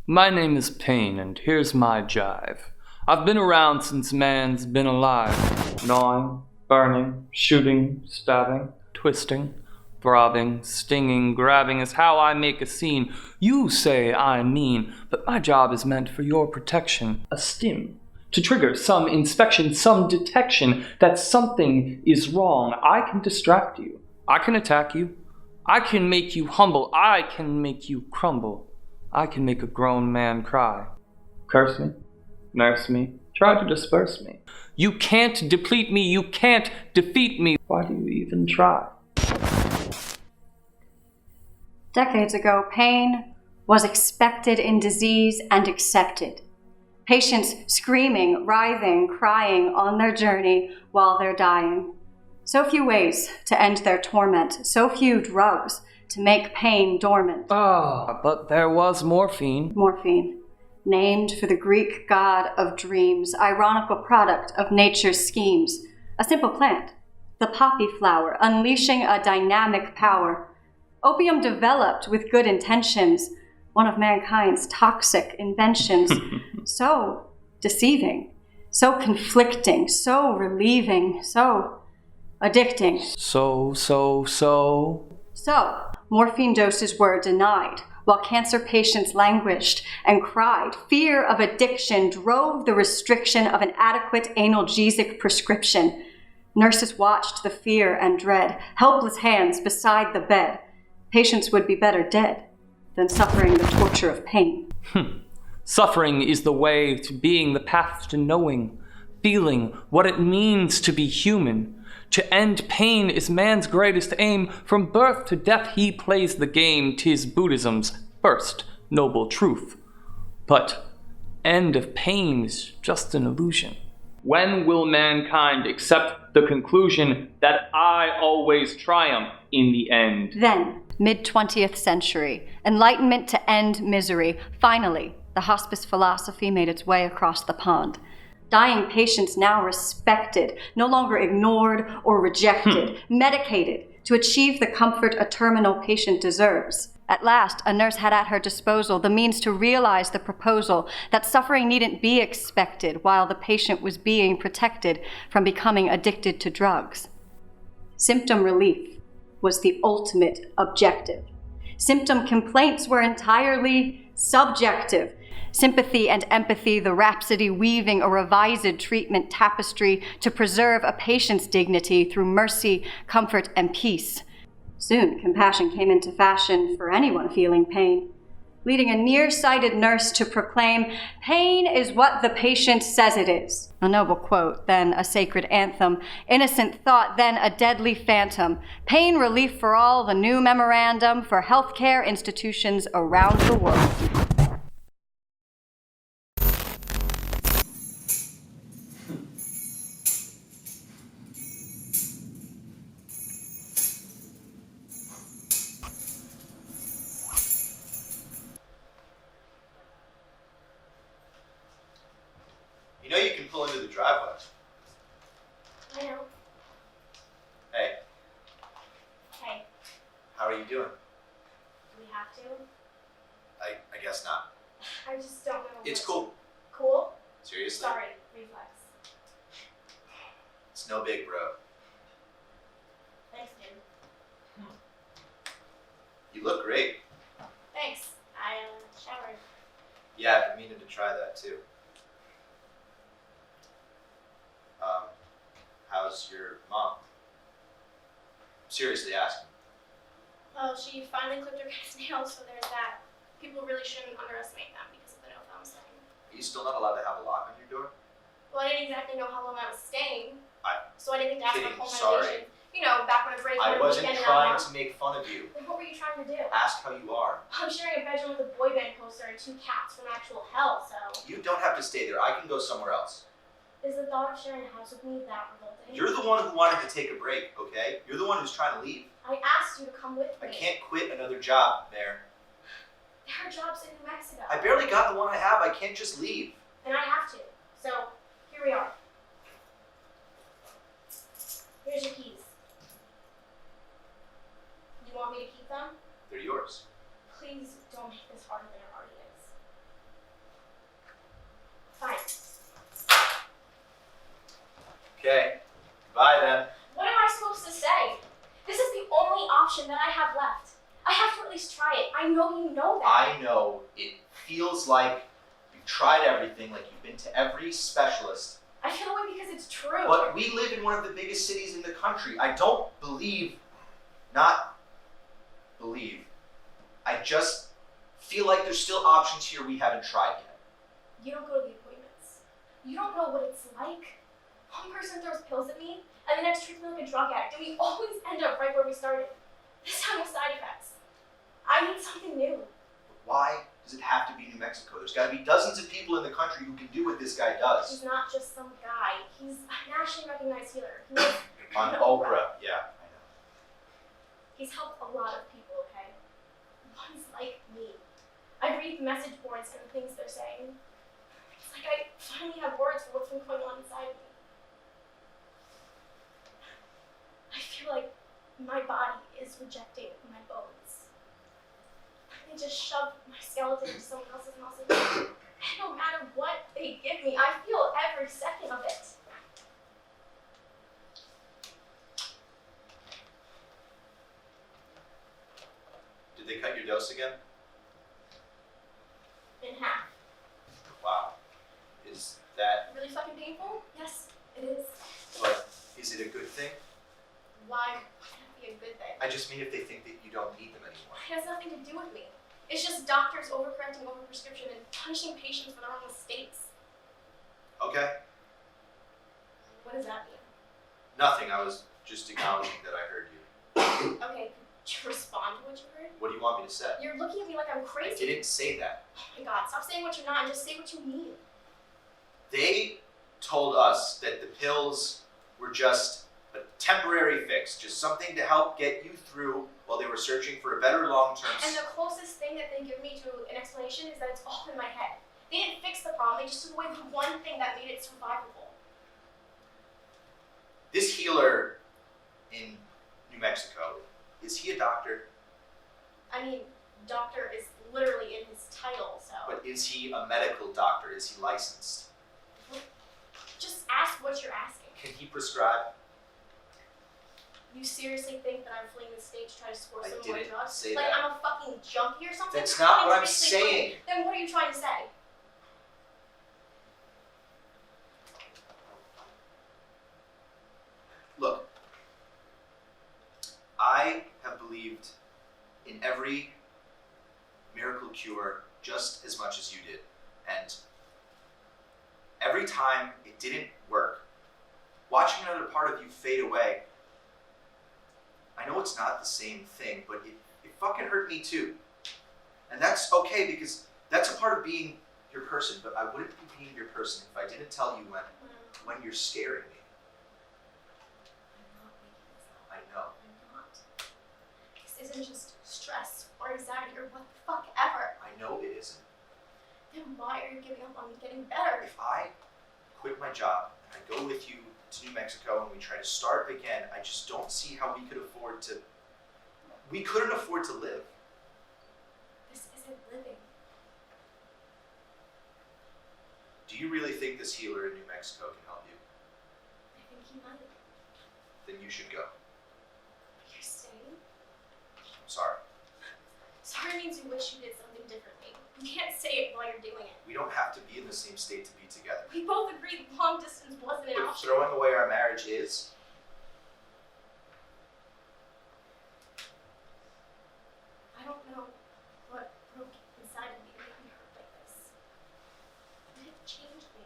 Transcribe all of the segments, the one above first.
My name is Pain, and here's my jive. I've been around since man's been alive. Gnawing, burning, shooting, stabbing, twisting, throbbing, stinging, grabbing is how I make a scene. You say I'm mean, but my job is meant for your protection. A stim. To trigger some inspection, some detection that something is wrong. I can distract you. I can attack you. I can make you humble. I can make you crumble. I can make a grown man cry. Curse me, nurse me, try to disperse me. You can't deplete me, you can't defeat me. Why do you even try? Decades ago, pain was expected in disease and accepted. Patients screaming, writhing, crying on their journey while they're dying. So few ways to end their torment, so few drugs to make pain dormant. But there was morphine. Morphine, named for the Greek god of dreams, ironical product of nature's schemes. A simple plant, the poppy flower, unleashing a dynamic power. Opium developed with good intentions, one of mankind's toxic inventions. So deceiving, so conflicting, so relieving, so addicting. So, morphine doses were denied, while cancer patients languished and cried. Fear of addiction drove the restriction of an adequate analgesic prescription. Nurses watched the fear and dread, helpless hands beside the bed. Patients would be better dead than suffering the torture of pain. Suffering is the way to being, the path to knowing, feeling what it means to be human. To end pain is man's greatest aim. From birth to death he plays the game. 'Tis Buddhism's first noble truth. But end of pain is just an illusion. When will mankind accept the conclusion that I always triumph in the end? Then, mid-20th century, enlightenment to end misery. Finally, the hospice philosophy made its way across the pond. Dying patients now respected, no longer ignored or rejected, medicated to achieve the comfort a terminal patient deserves. At last, a nurse had at her disposal the means to realize the proposal that suffering needn't be expected while the patient was being protected from becoming addicted to drugs. Symptom relief was the ultimate objective. Symptom complaints were entirely subjective. Sympathy and empathy, the rhapsody weaving a revised treatment tapestry to preserve a patient's dignity through mercy, comfort, and peace. Soon, compassion came into fashion for anyone feeling pain, leading a nearsighted nurse to proclaim, "Pain is what the patient says it is." A noble quote, then a sacred anthem. Innocent thought, then a deadly phantom. Pain relief for all, the new memorandum for healthcare institutions around the world. You know you can pull into the driveway. I know. Hey, Hey, how are you doing? do we have to? I guess not. I just don't know. It's cool. Cool? Seriously? Sorry, reflex. It's no big, bro. Thanks, dude. You look great. Thanks. I showered. Yeah, I've been meaning to try that too. How's your mom? Seriously asking. Well, she finally clipped her guy's nails, so there's that. People really shouldn't underestimate them because of the no thumb thing. Are you still not allowed to have a lock on your door? Well, I didn't exactly know how long I was staying, so I didn't get to ask Kidding, for home sorry. renovation. You know, back when a break I would wasn't weekend trying out. to make fun of you. Then what were you trying to do? Ask how you are. I'm sharing a bedroom with a boy band poster and 2 cats from actual hell, so... You don't have to stay there. I can go somewhere else. Is the thought of sharing a house with me that revolting? You're the one who wanted to take a break, okay? You're the one who's trying to leave. I asked you to come with I me. can't quit another job, Mayor. There are jobs in New Mexico. I barely got the one I have. I can't just leave. And I have to. So, here we are. Here's your keys. You want me to keep them? They're yours. Please don't make this harder than it already is. Okay. Bye then. What am I supposed to say? This is the only option that I have left. I have to at least try it. I know you know that. I know it feels like you've tried everything, like you've been to every specialist. I feel that way because it's true. But we live in one of the biggest cities in the country. I don't believe, not believe, I just feel like there's still options here we haven't tried yet. You don't go to the appointments. You don't know what it's like. One person throws pills at me, and the next treats me like a drug addict, and we always end up right where we started. This time with side effects. I need something new. But why does it have to be New Mexico? There's got to be dozens of people in the country who can do what this guy does. He's not just some guy. He's a nationally recognized healer. He's On Oprah, yeah, I know. He's helped a lot of people, okay? Ones like me. I read the message boards and the things they're saying. It's like I finally have words for what's been going on inside of me. I feel like my body is rejecting my bones. They just shoved my skeleton into someone else's muscles. And no matter what they give me, I feel every second of it. Did they cut your dose again? In half. Wow. Is that, Really fucking painful? Yes, it is. but is it a good thing? Why would that be a good thing? I just mean if they think that you don't need them anymore. It has nothing to do with me. It's just doctors overcorrecting overprescription and punishing patients for their own mistakes. Okay. What does that mean? Nothing. I was just acknowledging that I heard you. Okay, could you respond to what you heard? What do you want me to say? You're looking at me like I'm I crazy. didn't say that. Oh my god, stop saying what you're not and just say what you mean. They told us that the pills were just a temporary fix, just something to help get you through while they were searching for a better long-term. And the closest thing that they give me to an explanation is that it's all in my head. They didn't fix the problem, they just took away the one thing that made it survivable. This healer in New Mexico, is he a doctor? I mean, doctor is literally in his title, so. But is he a medical doctor? Is he licensed? Just ask what you're asking. Can he prescribe? You seriously think that I'm fleeing the state to try to score I some more didn't drugs? say Like that. I'm a fucking junkie or something? That's not what I'm Seriously, saying. Then what are you trying to say? Look, I have believed in every miracle cure just as much as you did. And every time it didn't work, watching another part of you fade away, I know it's not the same thing, but it fucking hurt me too. And that's okay because that's a part of being your person, but I wouldn't be being your person if I didn't tell you when you're scaring me. I'm not making this up. I know. I'm not. This isn't just stress or anxiety or what the fuck ever. I know it isn't. Then why are you giving up on me getting better? If I quit my job and I go with you to New Mexico and we try to start again, I just don't see how we could afford to. We couldn't afford to live. This isn't living. Do you really think this healer in New Mexico can help you? I think he might. Then you should go. You're staying? I'm sorry. Sorry means you wish you did something differently. You can't say it while you're doing it. We don't have to be in the same state to be together. We both agreed long distance wasn't an But option. throwing away our marriage is. I don't know what broke inside of me to make me hurt like this. But it changed me.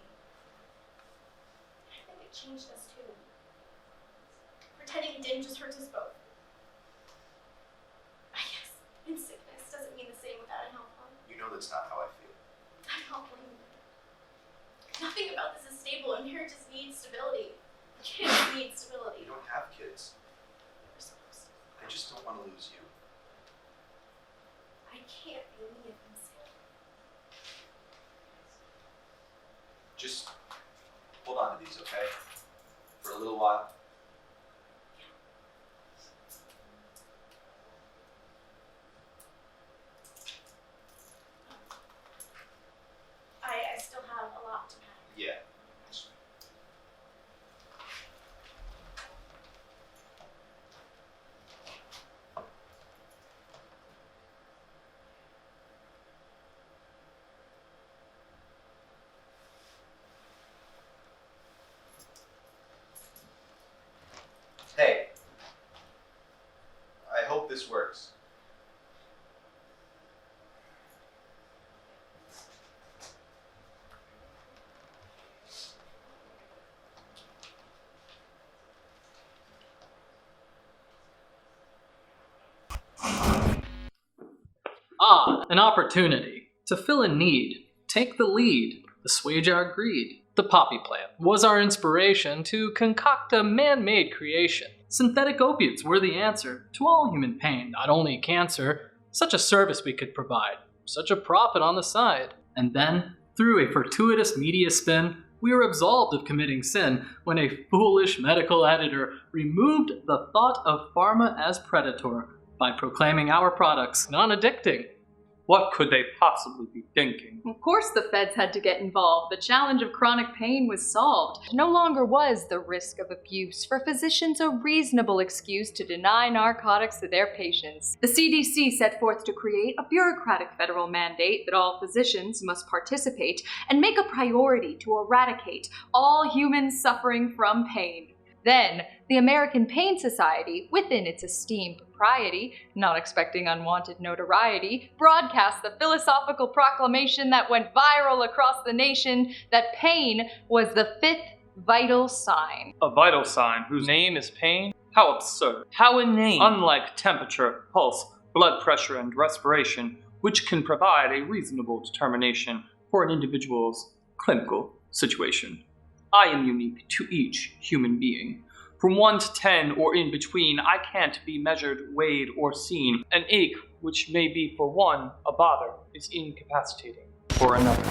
I think it changed us too. Pretending it didn't just hurt us both. I guess in sickness doesn't mean the same without a help on. You know that's not how I feel. I don't blame you. Nothing about this is stable and marriages need stability. Kids need stability. You don't have kids. We're supposed to. I just don't want to lose you. I can't be me if I'm sick. Just hold on to these, okay? For a little while. I still have a lot to pack. Yeah. An opportunity to fill a need, take the lead, assuage our greed. The poppy plant was our inspiration to concoct a man-made creation. Synthetic opiates were the answer to all human pain, not only cancer. Such a service we could provide, such a profit on the side. And then, through a fortuitous media spin, we were absolved of committing sin when a foolish medical editor removed the thought of pharma as predator by proclaiming our products non-addicting. What could they possibly be thinking? Of course the feds had to get involved. The challenge of chronic pain was solved. No longer was the risk of abuse for physicians a reasonable excuse to deny narcotics to their patients. The CDC set forth to create a bureaucratic federal mandate that all physicians must participate and make a priority to eradicate all humans suffering from pain. Then, the American Pain Society, within its esteemed propriety, not expecting unwanted notoriety, broadcast the philosophical proclamation that went viral across the nation that pain was the fifth vital sign. A vital sign whose name is pain? How absurd. How inane. Unlike temperature, pulse, blood pressure, and respiration, which can provide a reasonable determination for an individual's clinical situation. I am unique to each human being. From 1 to 10 or in between, I can't be measured, weighed, or seen. An ache, which may be for one a bother, is incapacitating for another.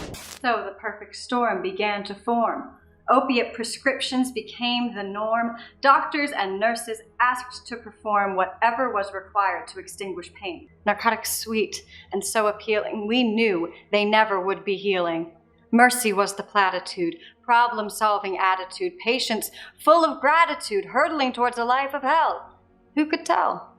So the perfect storm began to form. Opiate prescriptions became the norm. Doctors and nurses asked to perform whatever was required to extinguish pain. Narcotics sweet and so appealing, we knew they never would be healing. Mercy was the platitude, problem-solving attitude, patience full of gratitude, hurtling towards a life of hell. Who could tell?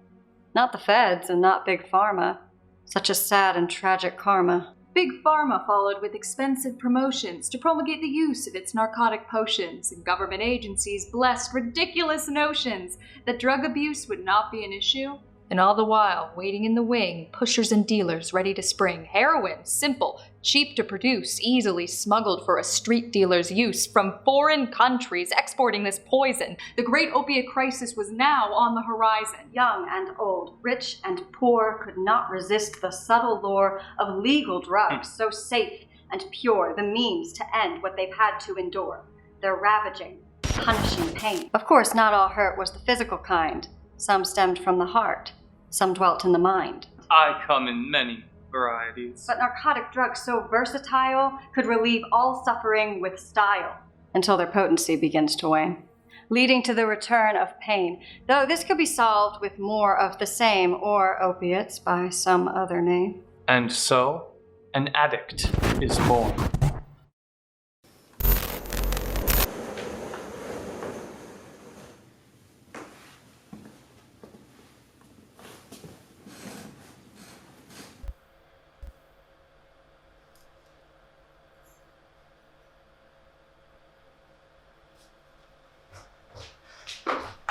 Not the feds and not Big Pharma. Such a sad and tragic karma. Big Pharma followed with expensive promotions to promulgate the use of its narcotic potions, and government agencies blessed ridiculous notions that drug abuse would not be an issue. And all the while, waiting in the wing, pushers and dealers ready to spring. Heroin, simple, cheap to produce, easily smuggled for a street dealer's use from foreign countries, exporting this poison. The great opiate crisis was now on the horizon. Young and old, rich and poor could not resist the subtle lure of legal drugs, so safe and pure, the means to end what they've had to endure. Their ravaging, punishing pain. Of course, not all hurt was the physical kind. Some stemmed from the heart. Some dwelt in the mind. I come in many varieties. But narcotic drugs so versatile could relieve all suffering with style until their potency begins to wane, leading to the return of pain, though this could be solved with more of the same or opiates by some other name. And so, an addict is born.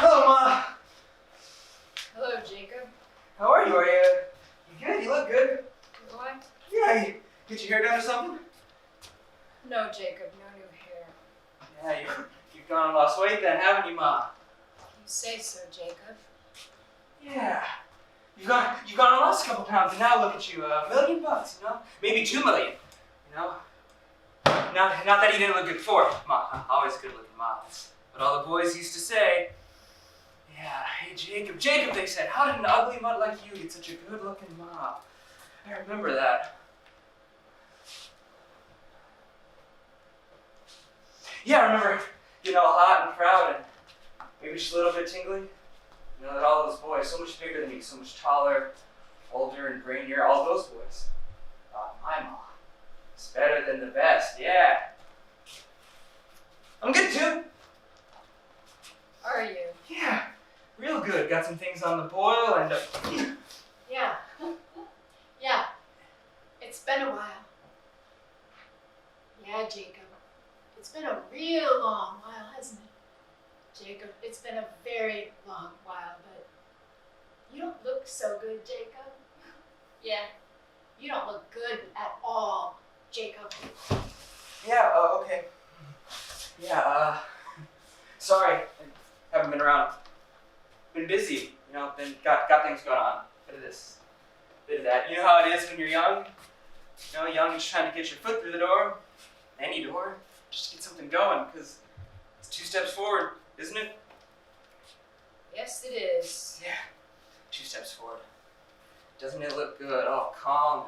Hello, Ma. Hello, Jacob. How are you? Are you good? You look good. Do I? Yeah, you get your hair done or something? No, Jacob, no new hair. Yeah, you've gone and lost weight then, haven't you, Ma? You say so, Jacob. Yeah. You've gone and lost a couple pounds, and now look at you, $1 million, you know? Maybe 2 million, you know? Not that you didn't look good before, Ma. Always good looking, Ma. That's what all the boys used to say. Yeah, hey Jacob, they said, how did an ugly mutt like you get such a good looking Ma? I remember that. Yeah, I remember getting all hot and proud and maybe just a little bit tingly. You know, that all those boys, so much bigger than me, so much taller, older and brainier, all those boys thought my mom is better than the best, yeah. I'm good too. Are you? Yeah, real good. Got some things on the boil and Yeah. Yeah. It's been a while. Yeah, Jacob. It's been a real long while, hasn't it? Jacob, it's been a very long while, but you don't look so good, Jacob. Yeah. You don't look good at all, Jacob. yeah, okay. Yeah, sorry, I haven't been around. Been busy, you know, got things going on. Bit of this bit of that. You know how it is when you're young? You know, young, just trying to get your foot through the door. Any door. Just get something going, because it's 2 steps forward, isn't it? Yes, it is. Yeah, 2 steps forward. Doesn't it look good? Oh, calm.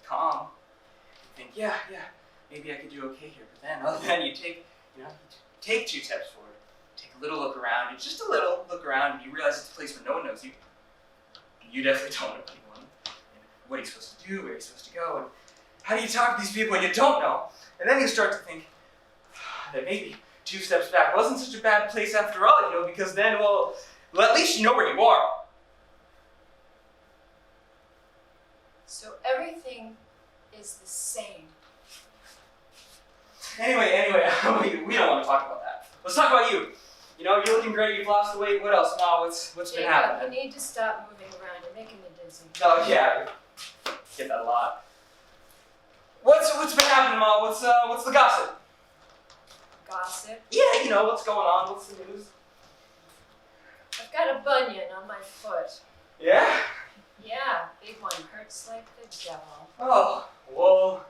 Calm. You think, yeah, maybe I could do okay here. But then you take 2 steps forward. Take a little look around. It's just a little look around, and you realize it's a place where no one knows you. You definitely don't know anyone. And what are you supposed to do? Where are you supposed to go? And how do you talk to these people you don't know? And then you start to think that maybe 2 steps back wasn't such a bad place after all, you know, because then, well, at least you know where you are. So everything is the same. Anyway, we don't want to talk about that. Let's talk about you. You know, you're looking great, you've lost the weight. What else, Ma? What's been Jacob, happening? you need to stop moving around. You're making me dizzy. Oh, yeah. Get that a lot. What's been happening, Ma? What's the gossip? Gossip. Yeah, you know, what's going on? What's the news? I've got a bunion on my foot. Yeah? Yeah, big one. Hurts like the devil. Oh, well,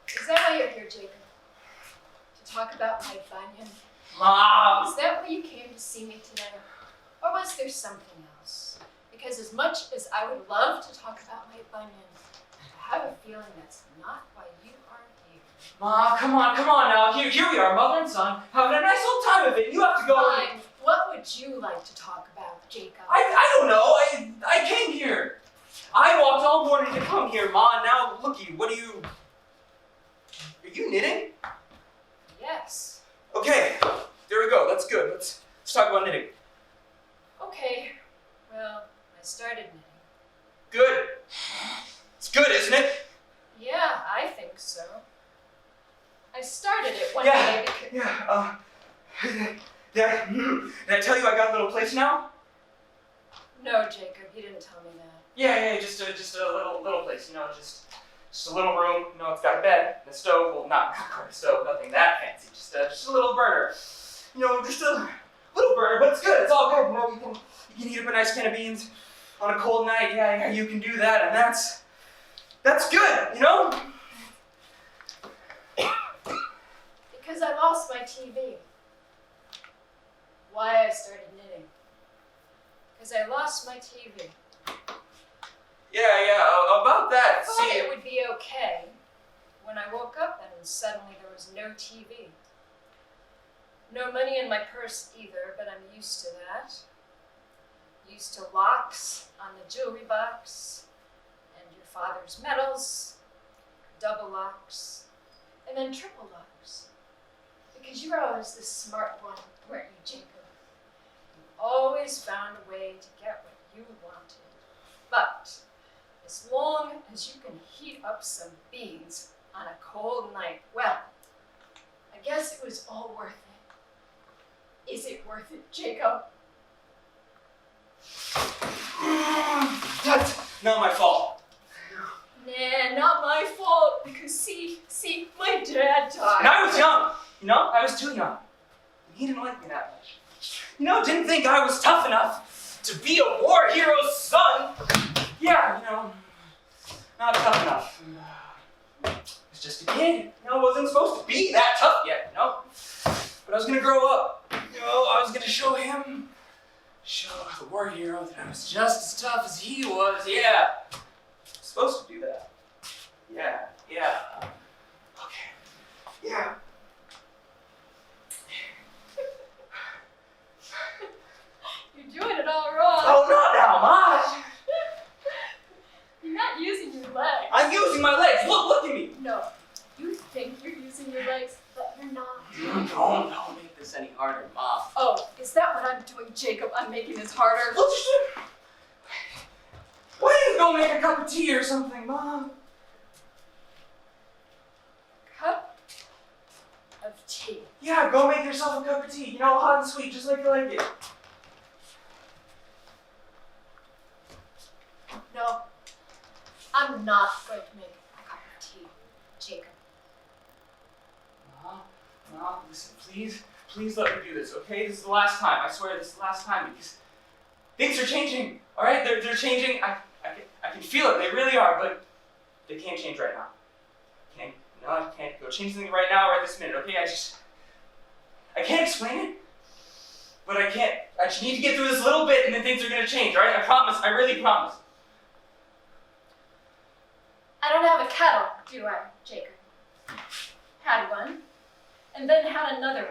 Is that why you're here, Jacob? To talk about my bunion? Mom! Is that why you came to see me today? Or was there something else? Because as much as I would love to talk about my bunion, I have a feeling that's not why you are here. Ma, come on now. Here we are, mother and son, having a nice old time of it. You have to go. Fine. What would you like to talk about, Jacob? I don't know. I came here. I walked all morning to come here, Ma. Now, looky, what are you knitting? Yes. Okay, there we go. That's good. Let's talk about knitting. Okay. Well, I started knitting. Good. It's good, isn't it? Yeah, I think so. I started it one Yeah, day because... Yeah, did I tell you I got a little place now? No, Jacob, you didn't tell me that. Yeah, just a little place, you know, just a little room. You know, it's got a bed, and a stove. Well, not quite a stove, nothing that fancy. Just a little burner. You know, just a little burner, but it's good. It's all good. You know, you can heat up a nice can of beans on a cold night. Yeah, you can do that, and that's good. You know. Because I lost my TV. Why I started knitting. Because I lost my TV. Yeah, about that. I thought See, it would be okay when I woke up and suddenly there was no TV. No money in my purse either, but I'm used to that. Used to locks on the jewelry box, and your father's medals, double locks, and then triple locks. Because you were always the smart one, weren't you, Jacob? You always found a way to get what you wanted. But as long as you can heat up some beans on a cold night, well, I guess it was all worth it. Is it worth it, Jacob? that's not my fault. Nah, not my fault, because see, my dad died. And I was young. You know, I was too young. And he didn't like me that much. You know, didn't think I was tough enough to be a war hero's son. Yeah, you know, not tough enough. I was just a kid. You know, I wasn't supposed to be that tough yet, you know. But I was gonna grow up. You know, I was gonna show the war hero that I was just as tough as he was. Yeah. I was supposed to do that. Yeah. Okay. Yeah. You're doing it all wrong. Oh, not now, Ma. You're not using your legs. I'm using my legs. Look at me. No, you think you're using your legs, but you're not. Don't make this any harder, Ma. Oh, is that what I'm doing, Jacob? I'm making this harder. Well, why don't you go make a cup of tea or something, Ma? Cup of tea. Yeah, go make yourself a cup of tea. You know, hot and sweet, just like you like it. No, I'm not going to make a cup of tea, Jacob. Ma, listen, please let me do this, okay? This is the last time. I swear, this is the last time because things are changing. All right, they're changing. I I can feel it. They really are, but they can't change right now. No, I can't go change something right now, right this minute. Okay, I can't explain it, but I just need to get through this little bit, and then things are gonna change. All right, I promise. I really promise. I don't have a kettle, do I, Jacob? Had one, and then had another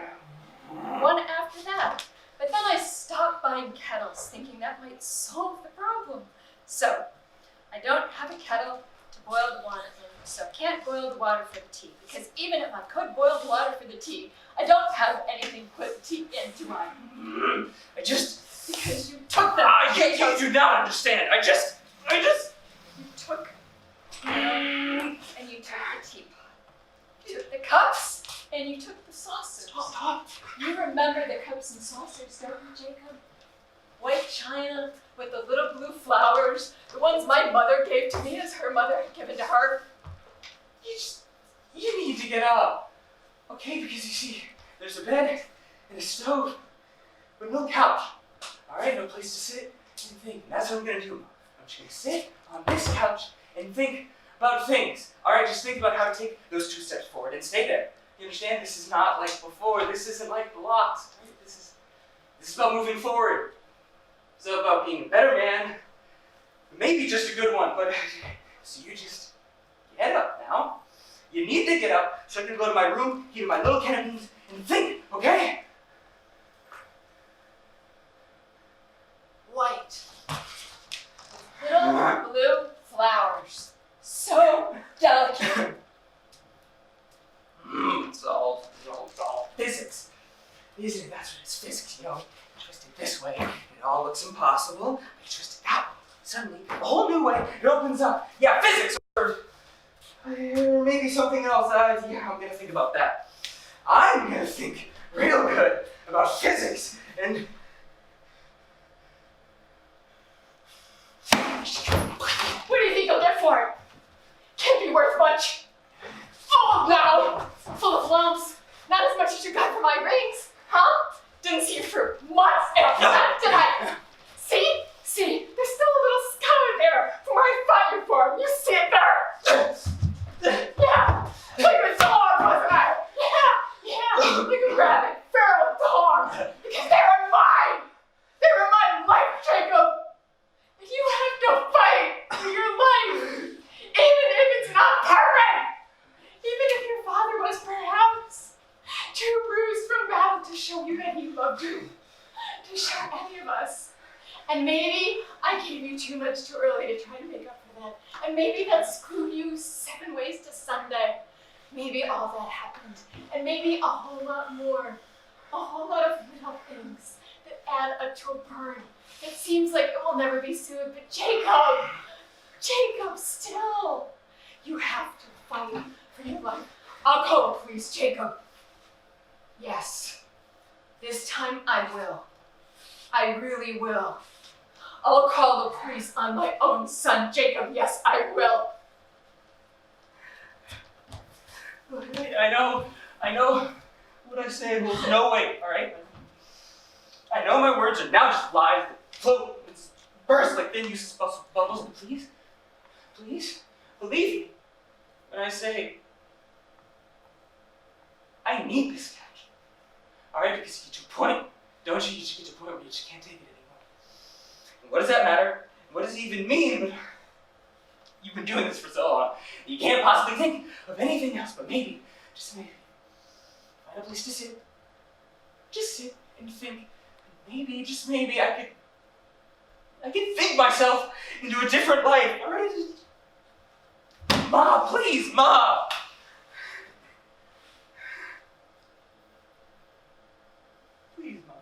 one. One after that. But then I stopped buying kettles, thinking that might solve the problem. So, I don't have a kettle to boil the water in, so I can't boil the water for the tea. Because even if I could boil the water for the tea, I don't have anything to put the tea in, do I? Because you took them. You do not understand. I just. You took and you took the teapot. You took the cups and you took the saucers. Stop. You remember the cups and saucers, don't you, Jacob? White china with the little blue flowers, the ones my mother gave to me as her mother had given to her. You need to get up. Okay, because you see, there's a bed and a stove, but no couch. All right, no place to sit and think. And that's what I'm gonna do. I'm just gonna sit on this couch and think about things. All right, just think about how to take those 2 steps forward and stay there. You understand? This is not like before. This isn't like blocks. Right? This is about moving forward. It's about being a better man. Maybe just a good one, but so you just get up now. You need to get up so I can go to my room, heat my little can of beans, and think, okay? White. Little blue flowers. So delicate. It's all physics. Isn't it? That's what it's physics, you know. Twist it this way, it all looks impossible. But you twist it that way. Suddenly, a whole new way, it opens up. Yeah, physics, or maybe something else. Yeah, I'm gonna think about that. I'm gonna think real good about physics and. What do you think you'll get for it? Can't be worth much. Oh, now, full of lumps. Not as much as you got for my rings, huh? Didn't see you for months after that, did I? See? There's still a little scar there from where I fought you for him. You see it there? Yeah. Look at the dog, wasn't I? Yeah. You can grab it, feral dog, because they were mine. They were my life, Jacob. And you have to fight for your life, even if it's not perfect. Even if your father was perhaps too bruised from battle to show you that he loved you, to show any of us. And maybe I gave you too much too early to try to make up for that. And maybe that screwed you 7 ways to Sunday. Maybe all that happened. And maybe a whole lot more. A whole lot of little things that add up to a burn. It seems like it will never be soothed, but Jacob, still, you have to fight for your life. I'll call the police, Jacob. Yes, this time I will. I really will. I'll call the police on my own son, Jacob. Yes, I will. I know what I say holds no weight, all right? I know my words are now just lies that float and burst like thin useless bubbles, but please, believe me when I say I need this cash. All right, because you get to a point, don't you? You just get to a point where you just can't take it anymore. And what does that matter? What does it even mean? But you've been doing this for so long, you can't possibly think of anything else. But maybe, just maybe, find a place to sit. Just sit and think. Maybe, just maybe, I could think myself into a different life. All right, Ma, please, Ma. Please, Ma.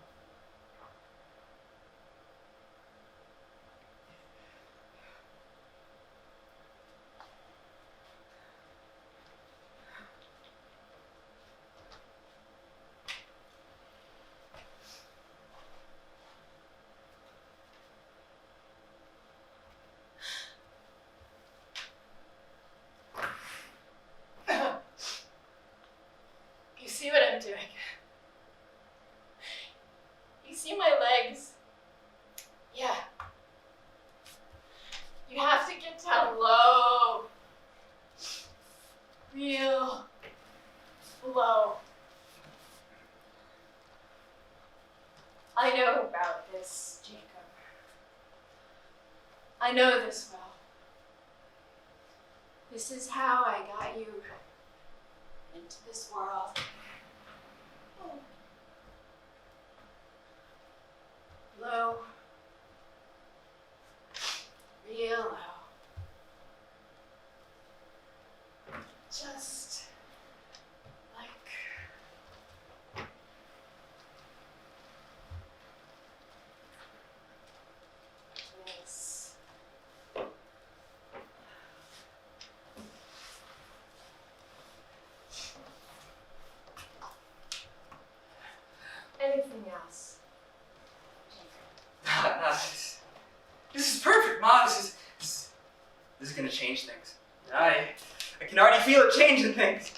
it down low. Real low. I know about this, Jacob. I know this well. This is how I got you into this world. Low. Real low. Just like this. Anything else? No, this is perfect, Ma. This is gonna change things. I can already feel it changing things.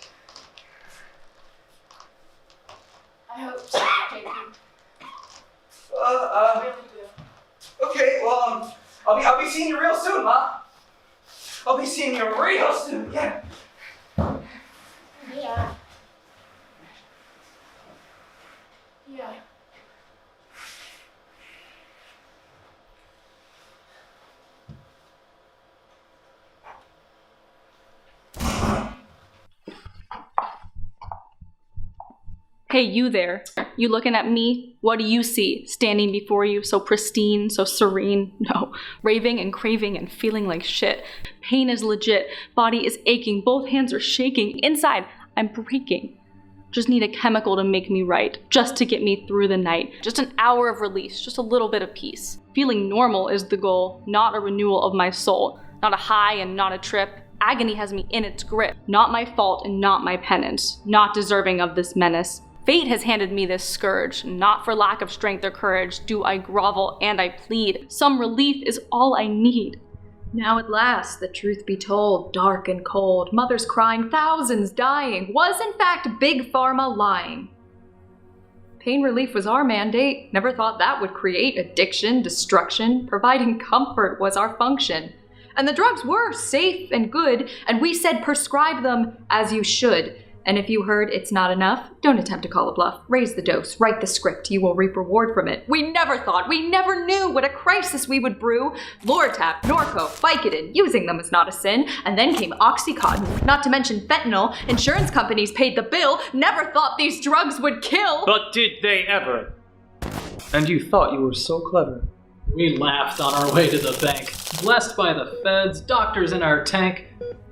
I hope so, Jacob. Uh, I really do. Okay, well, I'll be seeing you real soon, Ma. I'll be seeing you real soon, yeah. Yeah. Yeah. Hey, you there. You looking at me? What do you see standing before you, so pristine, so serene? No, raving and craving and feeling like shit. Pain is legit. Body is aching. Both hands are shaking. Inside, I'm breaking. Just need a chemical to make me right, just to get me through the night. Just an hour of release, just a little bit of peace. Feeling normal is the goal, not a renewal of my soul. Not a high and not a trip. Agony has me in its grip. Not my fault and not my penance. Not deserving of this menace. Fate has handed me this scourge. Not for lack of strength or courage do I grovel and I plead. Some relief is all I need. Now at last, the truth be told, dark and cold, mothers crying, thousands dying, was in fact Big Pharma lying. Pain relief was our mandate, never thought that would create addiction, destruction, providing comfort was our function. And the drugs were safe and good, and we said prescribe them as you should. And if you heard it's not enough, don't attempt to call a bluff. Raise the dose, write the script, you will reap reward from it. We never thought, we never knew what a crisis we would brew. Lortab, Norco, Vicodin, using them is not a sin. And then came Oxycontin, not to mention fentanyl. Insurance companies paid the bill, never thought these drugs would kill. But did they ever? And you thought you were so clever. We laughed on our way to the bank, blessed by the feds, doctors in our tank.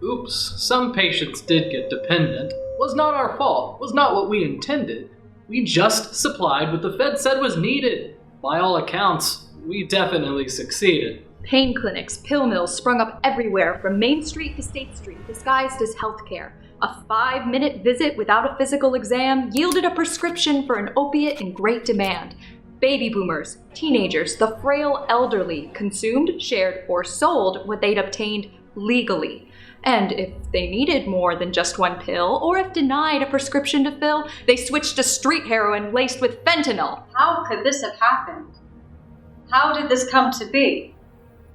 Oops, some patients did get dependent. Was not our fault, was not what we intended. We just supplied what the Fed said was needed. By all accounts, we definitely succeeded. Pain clinics, pill mills sprung up everywhere, from Main Street to State Street, disguised as healthcare. A 5-minute visit without a physical exam yielded a prescription for an opiate in great demand. Baby boomers, teenagers, the frail elderly consumed, shared, or sold what they'd obtained legally. And if they needed more than just one pill, or if denied a prescription to fill, they switched to street heroin laced with fentanyl. How could this have happened? How did this come to be?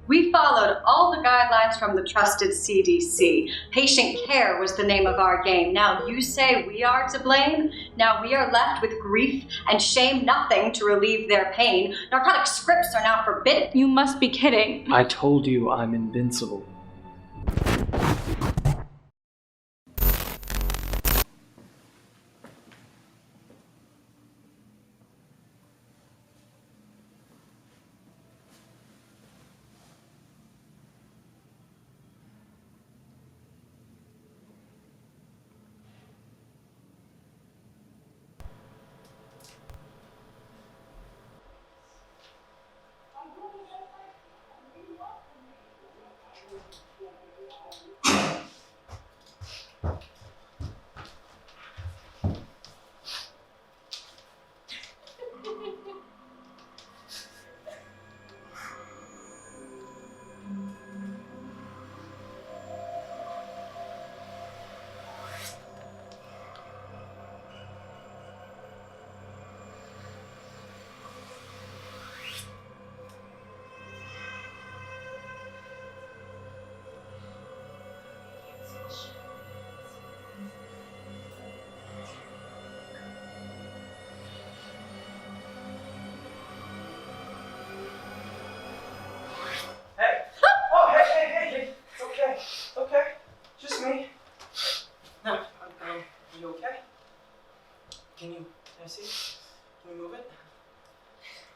We followed all the guidelines from the trusted CDC. Patient care was the name of our game. Now you say we are to blame? Now we are left with grief and shame, nothing to relieve their pain. Narcotic scripts are now forbidden. You must be kidding. I told you I'm invincible. Can I see it? Can you move it?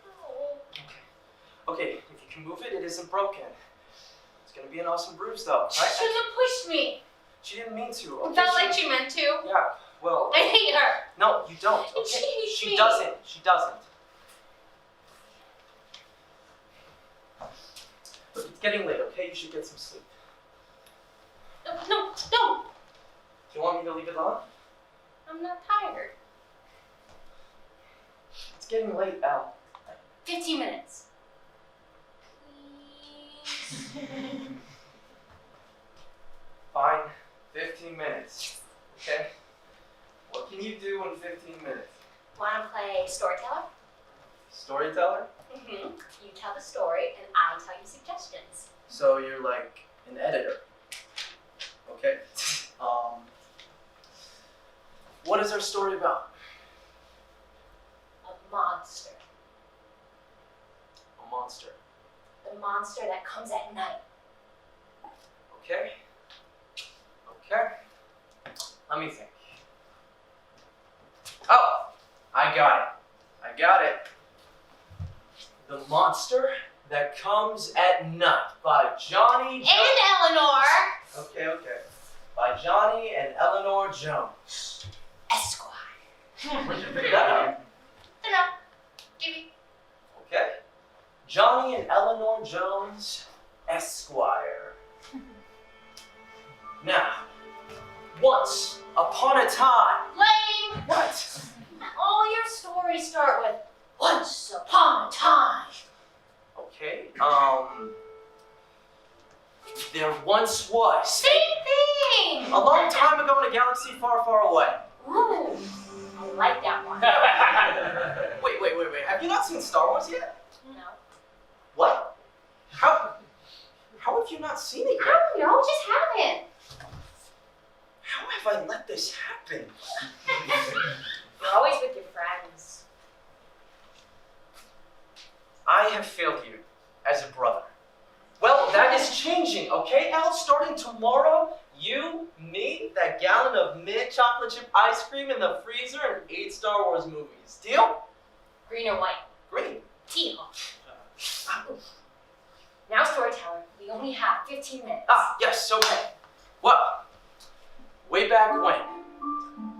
No. Okay, if you can move it, it isn't broken. It's gonna be an awesome bruise though. She shouldn't have pushed me. She didn't mean to. It felt like she meant to. Yeah, well. I hate her. No, you don't. And Okay? she hates She me. doesn't. She doesn't. Look, it's getting late, okay? You should get some sleep. No. Do you want me to leave it on? I'm not tired. It's getting late, Al. 15 minutes. Please. Fine. 15 minutes. Okay? What can you do in 15 minutes? Wanna play storyteller? Storyteller? Mm-hmm. You tell the story and I tell you suggestions. So you're like an editor. Okay. What is our story about? A monster. A monster. The monster that comes at night. Okay. Okay. Let me think. Oh, I got it. The Monster That Comes at Night by Johnny And Eleanor Okay. By Johnny and Eleanor Jones. Esquire. Where'd you pick that up? I know. Give Okay. Johnny and Eleanor Jones, Esquire. Now, once upon a time. Lame. What? All your stories start with once upon a time. Okay. There once was. Same thing. A long time ago in a galaxy far, far away. Ooh, I like that one. Wait. Have you not seen Star Wars yet? No. What? How have you not seen it I yet? don't know, just haven't. How have I let this happen? You're always with your friends. I have failed you as a brother. Well, that is changing, okay, Al? Starting tomorrow, you, me, that gallon of mint chocolate chip ice cream in the freezer, and 8 Star Wars movies. Deal? Green or white? Green. Teal. Now, storyteller, we only have 15 minutes. Ah, yes, okay. Well, way back when,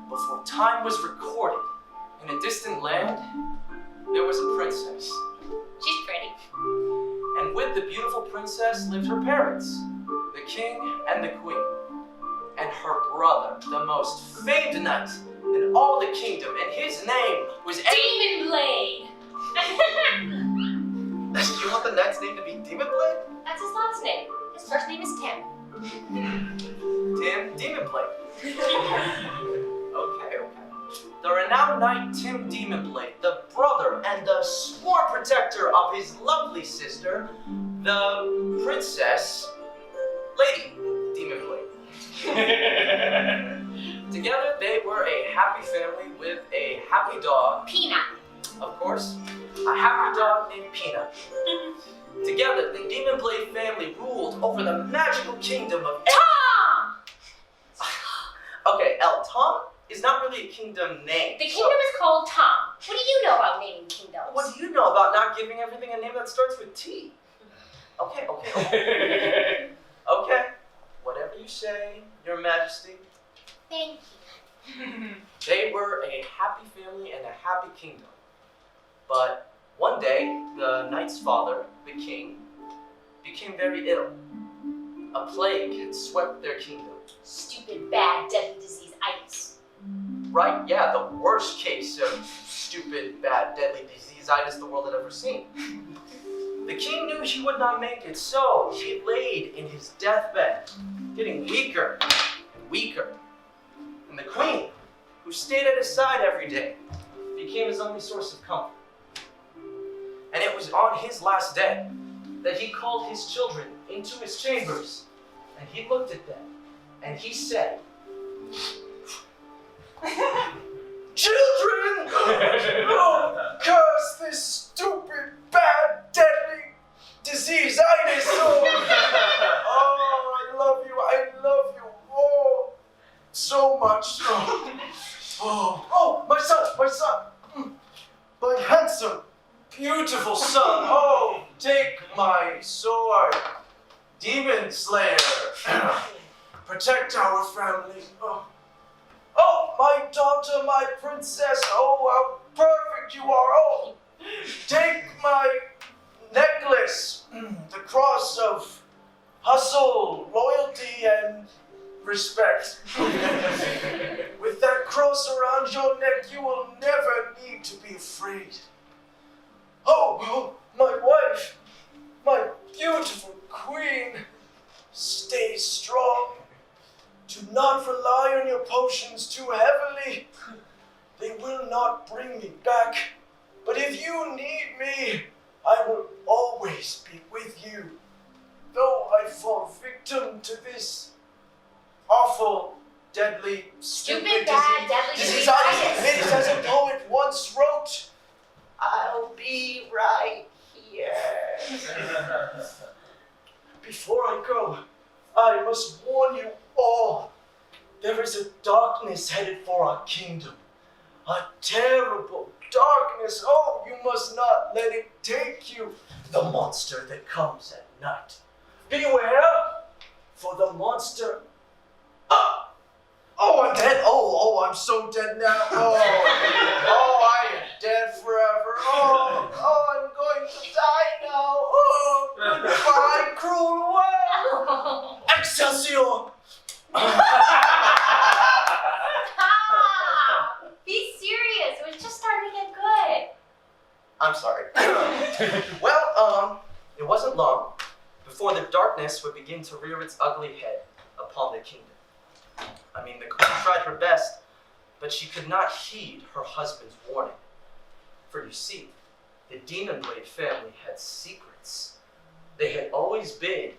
before time was recorded, in a distant land, there was a princess. She's pretty. And with the beautiful princess lived her parents, the king and the queen, and her brother, the most famed knight in all the kingdom, and his name was Demon Blade! You want the knight's name to be Demon Blade? That's his last name. His first name is Tim. Tim Demon Blade. Okay. The renowned knight Tim Demon Blade, the brother and the sworn protector of his lovely sister, the princess, Lady Demon Blade. Together, they were a happy family with a happy dog. Peanut. Of course, a happy dog named Peanut. Together, the Demon Blade family ruled over the magical kingdom of Tom! Okay, Tom is not really a kingdom name. The kingdom is called Tom. What do you know about naming kingdoms? What do you know about not giving everything a name that starts with T? Okay. Okay. Whatever you say, Your Majesty. Thank you. They were a happy family and a happy kingdom. But one day, the knight's father, the king, became very ill. A plague had swept their kingdom. Stupid, bad, deadly disease, itis. Right? Yeah, the worst case of stupid, bad, deadly disease-itis the world had ever seen. The king knew he would not make it, so he laid in his deathbed, getting weaker and weaker. And the queen, who stayed at his side every day, became his only source of comfort. And it was on his last day that he called his children into his chambers, and he looked at them, and he said, "Children! Oh, curse this stupid, bad, deadly disease-itis! Oh, I love you, oh, so much. Oh, my my sword. Demon Slayer. Protect our family. Oh, my daughter, my princess. Oh, how perfect you are. Oh, take my necklace. The cross of hustle, loyalty, and respect. With that cross around your neck, you will never need to be afraid. Oh, my wife, my beautiful queen, stay strong. Do not rely on your potions too heavily. They will not bring me back. But if you need me, I will always be with you. Though I fall victim to this awful, deadly, stupid bad, deadly disease. disease. It is as a poet once wrote, I'll be right here. Before I go, I must warn you all. There is a darkness headed for our kingdom. A terrible darkness. Oh, you must not let it take you. The monster that comes at night. Beware, for the monster. Oh, I'm dead. Oh, I'm so dead now. Oh, I am dead forever. Oh, I'm going to die now. Oh, goodbye, cruel world. Excelsior. Be serious. It was just starting to get good. I'm sorry. Well, it wasn't long before the darkness would begin to rear its ugly head upon the kingdom. I mean, the queen tried her best, but she could not heed her husband's warning. For you see, the Demon Blade family had secrets. They had always been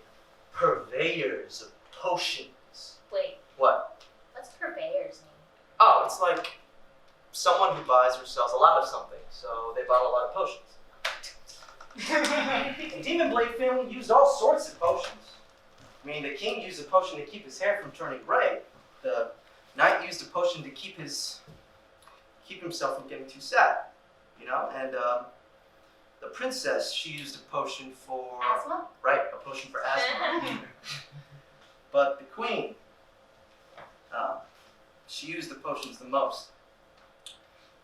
purveyors of potions. Wait, What? what's purveyor's name? Oh, it's like someone who buys or sells a lot of something, so they bought a lot of potions. The Demon Blade family used all sorts of potions. I mean, the king used a potion to keep his hair from turning gray. The knight used a potion to keep himself from getting too sad, you know. And the princess, she used a potion for Asthma? Right, a potion for asthma. But the queen, she used the potions the most.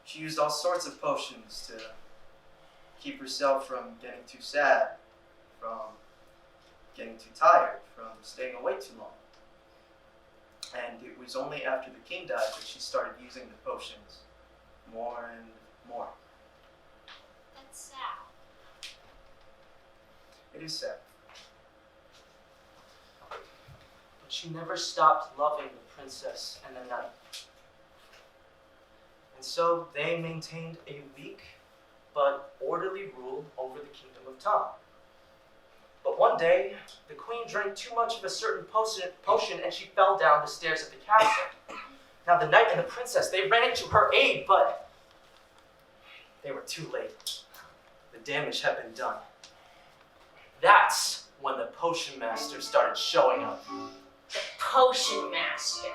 She used all sorts of potions to keep herself from getting too sad, from getting too tired, from staying awake too long. And it was only after the king died that she started using the potions more and more. That's sad. It is sad. But she never stopped loving the princess and the knight. And so they maintained a weak but orderly rule over the kingdom of Tom. But one day, the queen drank too much of a certain potion and she fell down the stairs of the castle. Now the knight and the princess, they ran to her aid, but they were too late. The damage had been done. That's when the potion master started showing up. The potion master.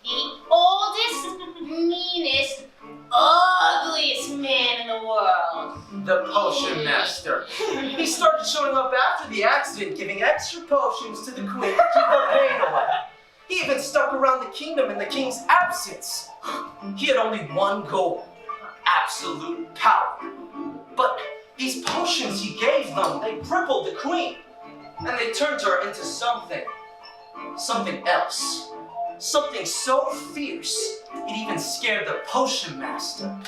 The oldest, meanest, ugliest man in the world. The potion master. He started showing up after the accident, giving extra potions to the queen to keep her pain away. He even stuck around the kingdom in the king's absence. He had only one goal: absolute power. But these potions he gave them, they crippled the queen. And they turned her into something else. Something so fierce, it even scared the potion master.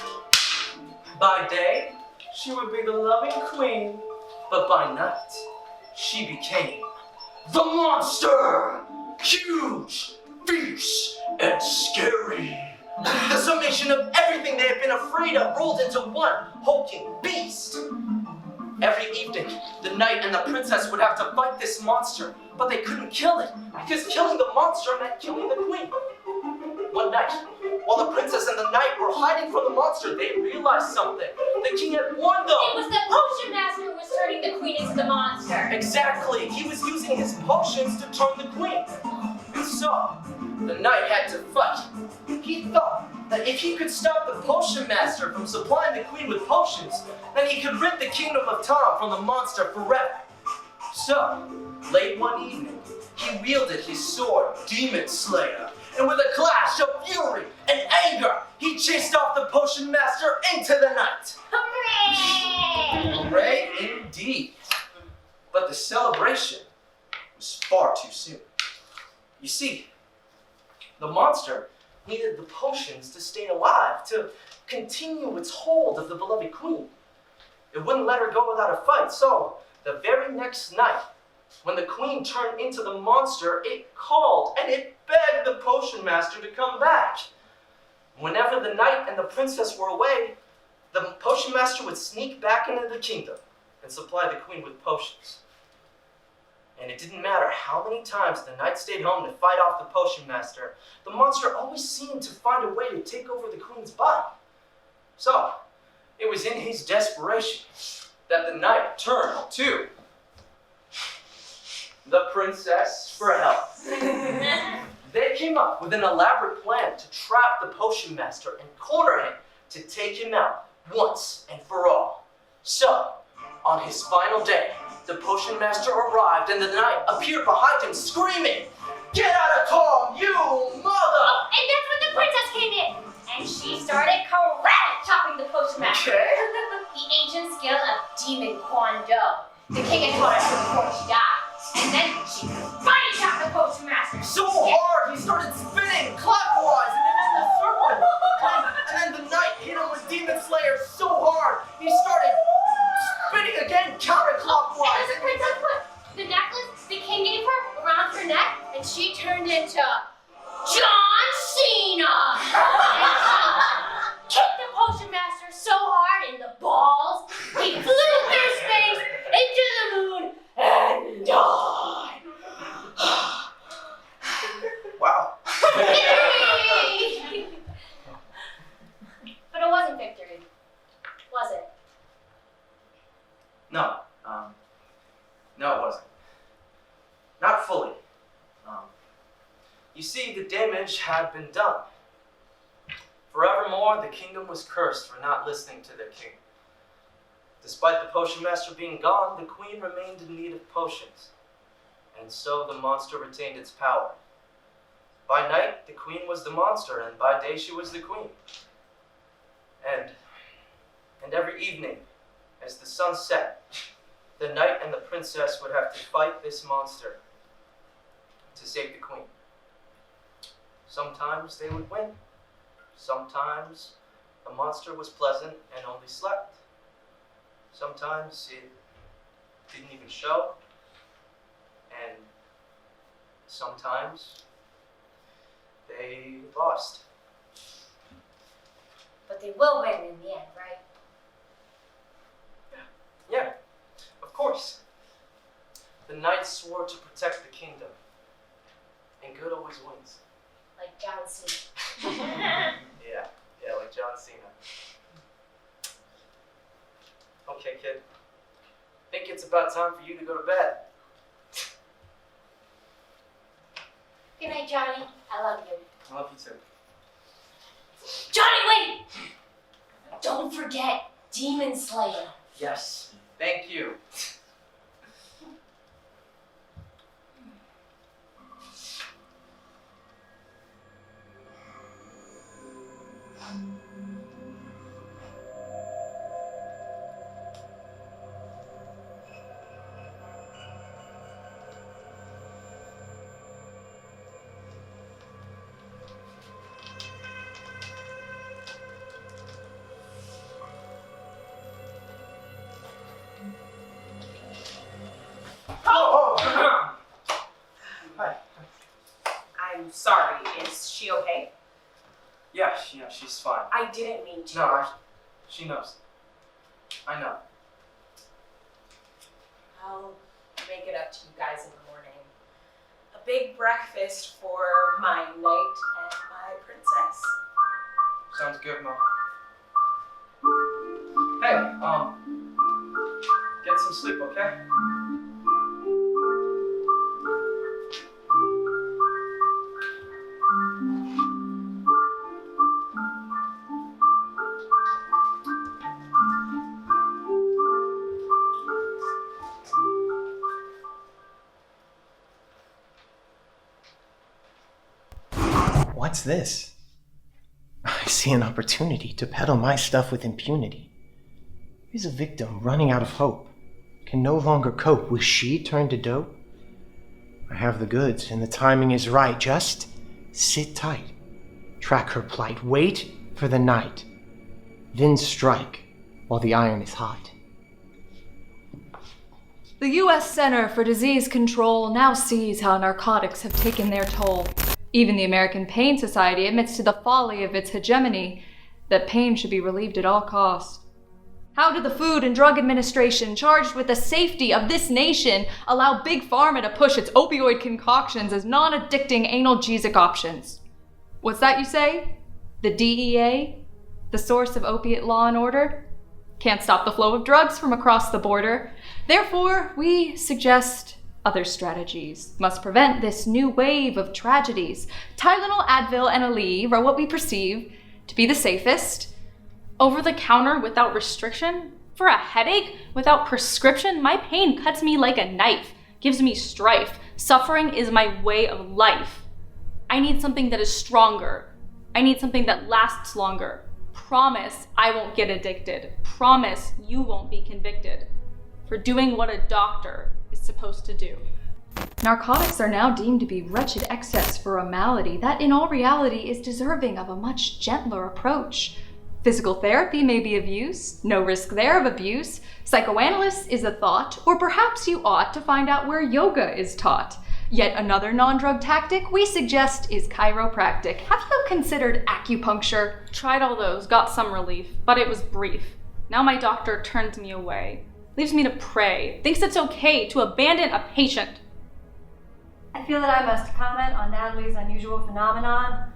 By day, she would be the loving queen, but by night, she became the monster! Huge, fierce, and scary. The summation of everything they had been afraid of rolled into one hulking beast. Every evening, the knight and the princess would have to fight this monster, but they couldn't kill it, because killing the monster meant killing the queen. One night, while the princess and the knight were hiding from the monster, they realized something. The king had won them! It was the potion master who was turning the queen into the monster. Exactly! He was using his potions to turn the queen. And so, the knight had to fight. He thought that if he could stop the potion master from supplying the queen with potions, then he could rid the kingdom of Tom from the monster forever. So, late one evening, he wielded his sword, Demon Slayer, and with a clash of fury and anger, he chased off the potion master into the night. Hooray! Hooray indeed. But the celebration was far too soon. You see, the monster needed the potions to stay alive, to continue its hold of the beloved queen. It wouldn't let her go without a fight, so the very next night, when the queen turned into the monster, it called and it begged the potion master to come back. Whenever the knight and the princess were away, the potion master would sneak back into the kingdom and supply the queen with potions. And it didn't matter how many times the knight stayed home to fight off the potion master, the monster always seemed to find a way to take over the queen's body. So, it was in his desperation that the knight turned to the princess for help. They came up with an elaborate plan to trap the potion master and corner him to take him out once and for all. So, on his final day, the potion master arrived and the knight appeared behind him screaming, "Get out of Tom, you mother!" Oh, and that's when the princess came in, and she started karate chopping the potion master. Okay. The ancient skill of demon Kwando. The king had taught her before she died. And then she body chopped the potion master. So hard, he started spinning clockwise and then in the circle. And then the knight hit him with Demon Slayer so hard, he started spinning again counterclockwise. And the princess put the necklace the king gave her around her neck, and she turned into John Cena. And she kicked the potion master so hard in the balls, he flew through space into the moon and died. Wow. Yay! But it wasn't victory, was it? No, no, it wasn't. Not fully. You see, the damage had been done. Forevermore, the kingdom was cursed for not listening to their king. Despite the potion master being gone, the queen remained in need of potions, and so the monster retained its power. By night, the queen was the monster, and by day she was the queen. And every evening, as the sun set, the knight and the princess would have to fight this monster to save the queen. Sometimes they would win. Sometimes the monster was pleasant and only slept. Sometimes it didn't even show. And sometimes they lost. But they will win in the end, right? Yeah, of course. The knight swore to protect the kingdom. And good always wins. Like John Cena. Yeah, like John Cena. Okay, kid. I think it's about time for you to go to bed. Good night, Johnny. I love you. I love you too. Johnny, wait! Don't forget Demon Slayer. Yes, thank you. Hi. I'm sorry. Is she okay? Yeah, she's fine. I didn't mean to. No, she knows. I know. I'll make it up to you guys in the morning. A big breakfast for my knight and my princess. Sounds good, Mom. Hey, get some sleep, okay? What's this? I see an opportunity to peddle my stuff with impunity. Here's a victim running out of hope. Can no longer cope. Was she turned to dope? I have the goods, and the timing is right. Just sit tight. Track her plight. Wait for the night. Then strike while the iron is hot. The U.S. Center for Disease Control now sees how narcotics have taken their toll. Even the American Pain Society admits to the folly of its hegemony, that pain should be relieved at all costs. How did the Food and Drug Administration, charged with the safety of this nation, allow Big Pharma to push its opioid concoctions as non-addicting analgesic options? What's that you say? The DEA? The source of opiate law and order? Can't stop the flow of drugs from across the border. Therefore, we suggest other strategies. Must prevent this new wave of tragedies. Tylenol, Advil, and Aleve are what we perceive to be the safest. Over the counter without restriction? For a headache without prescription? My pain cuts me like a knife, gives me strife. Suffering is my way of life. I need something that is stronger. I need something that lasts longer. Promise I won't get addicted. Promise you won't be convicted for doing what a doctor is supposed to do. Narcotics are now deemed to be wretched excess for a malady that in all reality is deserving of a much gentler approach. Physical therapy may be of use, no risk there of abuse. Psychoanalyst is a thought, or perhaps you ought to find out where yoga is taught. Yet another non-drug tactic we suggest is chiropractic. Have you considered acupuncture? Tried all those, got some relief, but it was brief. Now my doctor turns me away, leaves me to pray, thinks it's okay to abandon a patient. I feel that I must comment on Natalie's unusual phenomenon.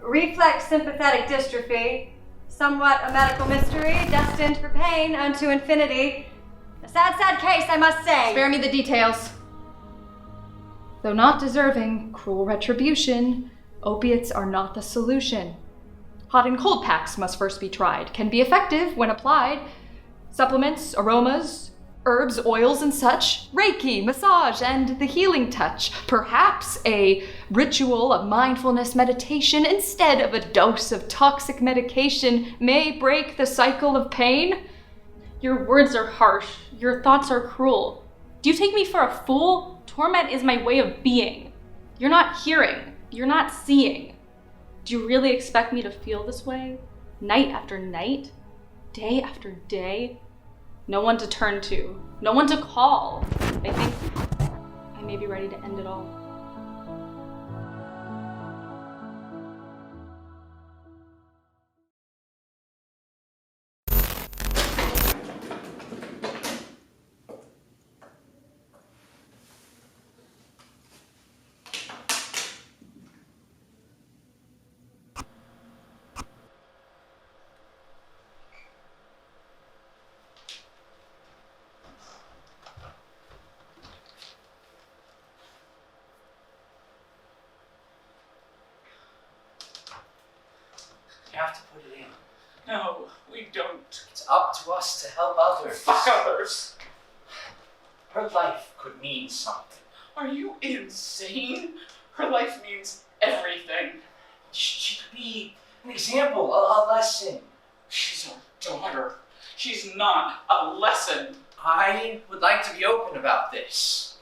Reflex sympathetic dystrophy, somewhat a medical mystery, destined for pain unto infinity. A sad, sad case, I must say. Spare me the details. Though not deserving cruel retribution, opiates are not the solution. Hot and cold packs must first be tried, can be effective when applied. Supplements, aromas, herbs, oils, and such. Reiki, massage, and the healing touch. Perhaps a ritual of mindfulness meditation instead of a dose of toxic medication may break the cycle of pain. Your words are harsh. Your thoughts are cruel. Do you take me for a fool? Torment is my way of being. You're not hearing. You're not seeing. Do you really expect me to feel this way? Night after night? Day after day? No one to turn to. No one to call. I think I may be ready to end it all. You have to put it in. No, we don't. It's up to us to help others. Fuck others. Her life could mean something. Are you insane? Her life means everything. She could be an example, a lesson. She's our daughter. She's not a lesson. I would like to be open about this.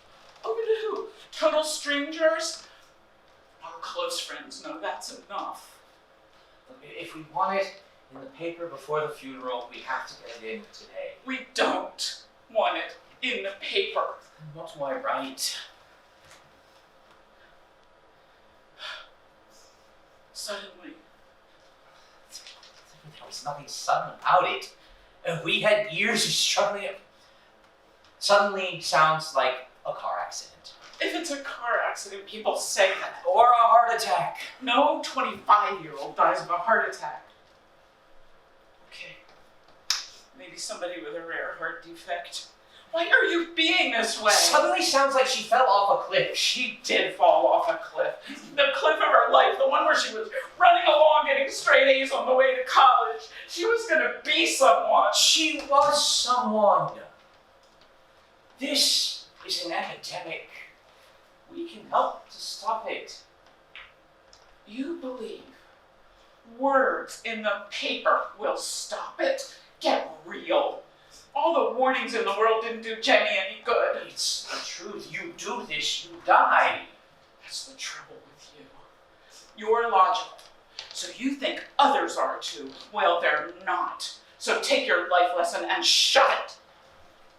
Open to who? Total strangers? Our close friends know that's enough. If we want it in the paper before the funeral, we have to get it in today. We don't want it in the paper. What do I write? Suddenly. There was nothing sudden about it. We had years of struggling. Suddenly sounds like a car accident. If it's a car accident, people say that. Or a heart attack. No 25-year-old dies of a heart attack. Okay. Maybe somebody with a rare heart defect. Why are you being this way? Suddenly sounds like she fell off a cliff. She did fall off a cliff. The cliff of her life, the one where she was running along getting straight A's on the way to college. She was gonna be someone. She was someone. This is an epidemic. We can help to stop it. You believe words in the paper will stop it? Get real. All the warnings in the world didn't do Jenny any good. It's the truth. You do this, you die. That's the trouble with you. You're logical. So you think others are too. Well, they're not. So take your life lesson and shut it.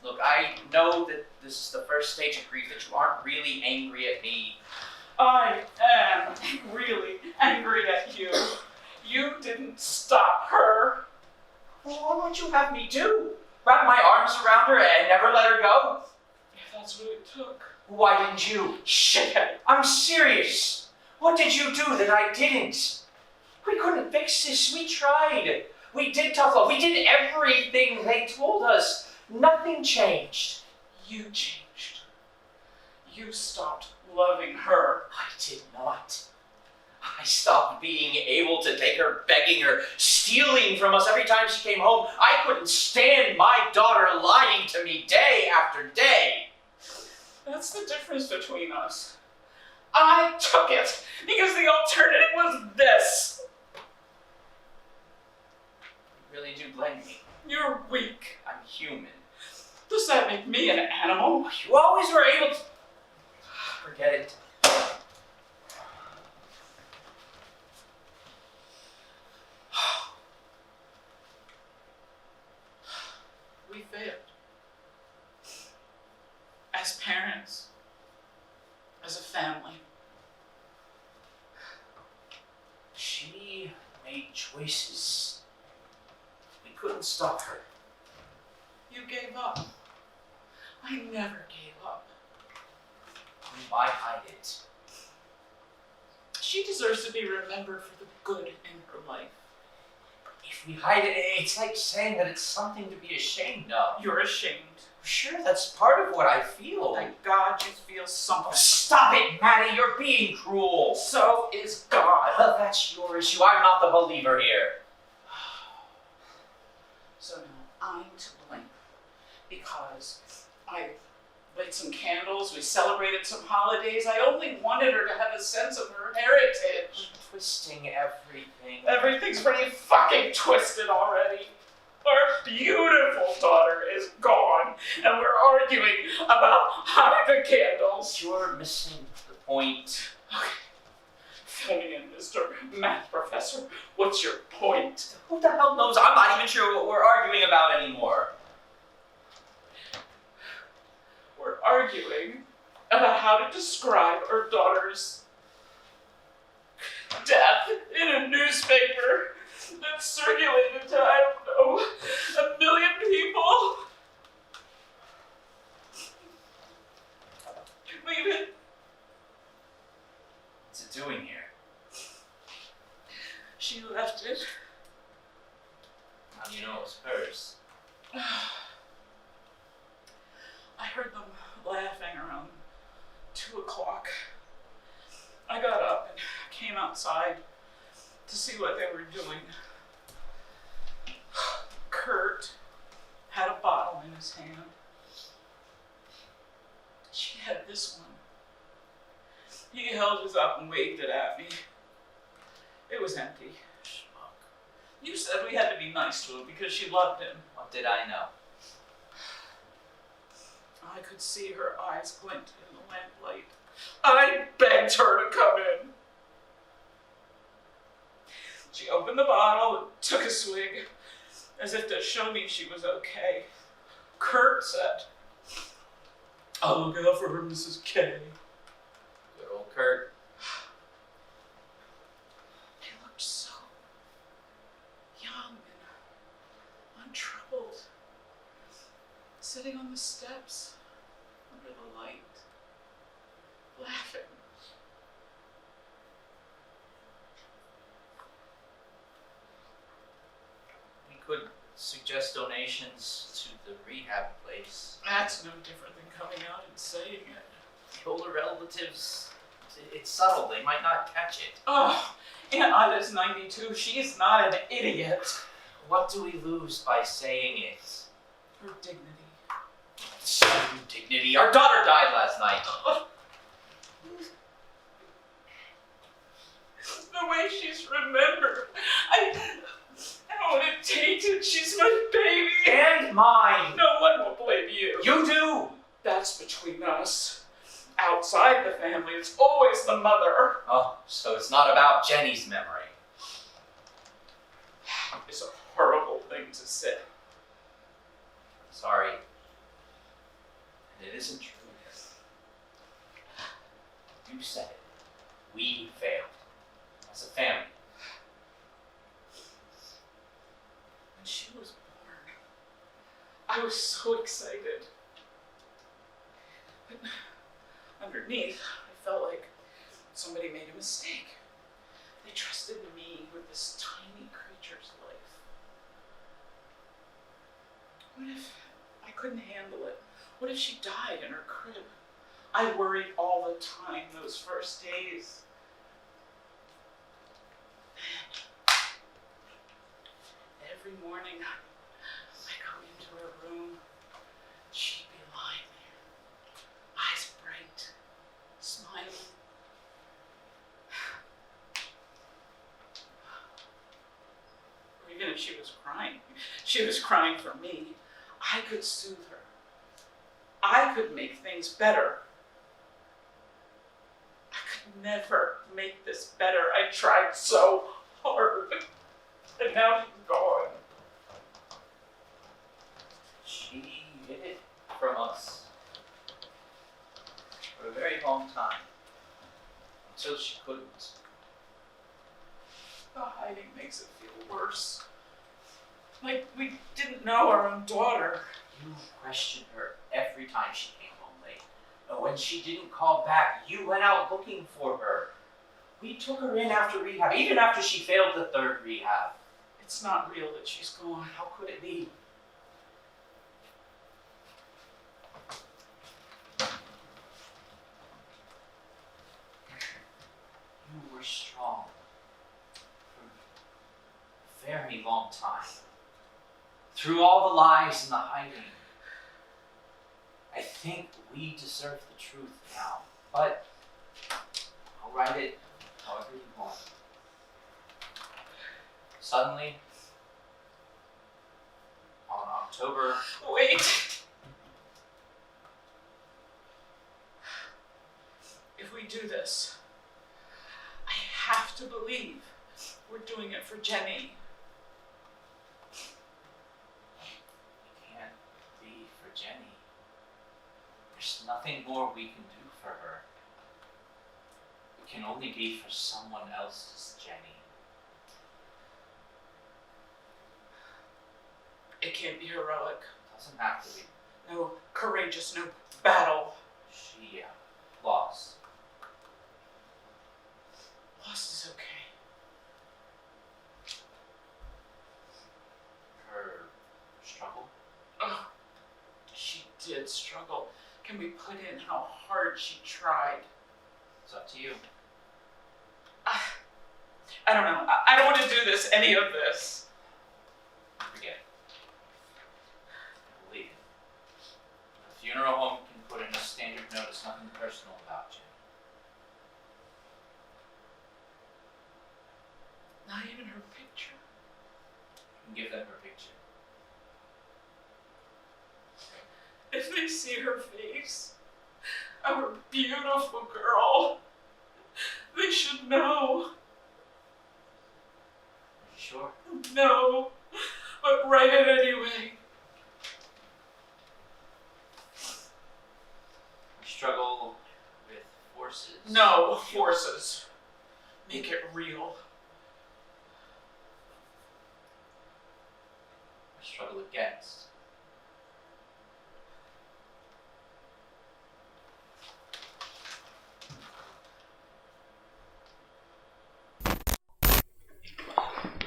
Look, I know that this is the first stage of grief, that you aren't really angry at me. I am really angry at you. You didn't stop her. Well, what would you have me do? Wrap my arms around her and never let her go? If that's what it took. Why didn't you? Shithead. I'm serious. What did you do that I didn't? We couldn't fix this. We tried. We did tough love. We did everything they told us. Nothing changed. You changed. You stopped loving her. I did not. I stopped being able to take her begging or stealing from us every time she came home. I couldn't stand my daughter lying to me day after day. That's the difference between us. I took it because the alternative was this. You really do blame me. You're weak. I'm human. Does that make me an animal? You always were able to... Forget it. We failed. As parents. As a family. She made choices. We couldn't stop her. You gave up. I never gave up. Why hide it? She deserves to be remembered for the good in her life. If we hide it, it's like saying that it's something to be ashamed of. You're ashamed. Sure, that's part of what I feel. Thank God you feel something. Oh, stop it, Maddie. You're being cruel. So is God. Well, that's your issue. I'm not the believer here. So now I'm to blame. Because I lit some candles, we celebrated some holidays. I only wanted her to have a sense of her heritage. Twisting everything. Everything's pretty fucking twisted already. Our beautiful daughter is gone, and we're arguing about Hanukkah candles. You're missing the point. Okay. Fill me in, Mr. Math Professor. What's your point? Who the hell knows? I'm not even sure what we're arguing about anymore. We're arguing about how to describe our daughter's death in a newspaper that circulated to, I don't know, 1 million people. Leave it. What's it doing here? She left it. How do you know it was hers? I heard them laughing around 2 o'clock. I got up and came outside to see what they were doing. Kurt had a bottle in his hand. She had this one. He held his up and waved it at me. It was empty. Schmuck. You said we had to be nice to him because she loved him. What did I know? I could see her eyes glint in the lamplight. I begged her to come in. She opened the bottle and took a swig, as if to show me she was okay. Kurt said, "I'll look out for her, Mrs. K." Good old Kurt. He looked so young and untroubled, sitting on the steps under the light, laughing. We could suggest donations to the rehab place. That's no different than coming out and saying it. The older relatives, it's subtle. They might not catch it. Oh, Aunt Ida's 92. She's not an idiot. What do we lose by saying it? Her dignity. Some dignity. Our daughter died last night. No way she's remembered. I don't want to taint it. She's my baby. And mine. No one will blame you. You do. That's between us. Outside the family, it's always the mother. Oh, so it's not about Jenny's memory. It's a horrible thing to say. Sorry. And it isn't true. You said it. We failed. As a family. When she was born, I was so excited. But underneath, I felt like somebody made a mistake. They trusted me with this tiny creature's life. What if I couldn't handle it? What if she died in her crib? I worried all the time those first days. Every morning, I go into her room. She'd be lying there, eyes bright, smiling. Or even if she was crying for me, I could soothe her. I could make things better. I could never make this better. I tried so hard. And now she's gone. She hid it from us for a very long time. Until she couldn't. The hiding makes it feel worse. Like we didn't know our own daughter. You questioned her every time she came home late. And when she didn't call back, you went out looking for her. We took her in after rehab, even after she failed the third rehab. It's not real that she's gone. How could it be? You were strong for a very long time. Through all the lies and the hiding. I think we deserve the truth now, but I'll write it however you want. Suddenly, on October... Wait! If we do this, I have to believe we're doing it for Jenny. It can't be for Jenny. There's nothing more we can do for her. It can only be for someone else's Jenny. It can't be heroic. Doesn't have to be. No courageous, no battle. She lost. Loss is okay. Her struggle? Oh, she did struggle. Can we put in how hard she tried? It's up to you. I don't know. I don't want to do any of this. Forget it. Believe it. The funeral home can put in a standard notice, nothing personal about Jenny. Not even her picture. You can give them her picture. If they see her face, our beautiful girl, they should know. Are you sure? No, but write it anyway. We struggle with forces. No forces. Make it real. We struggle against.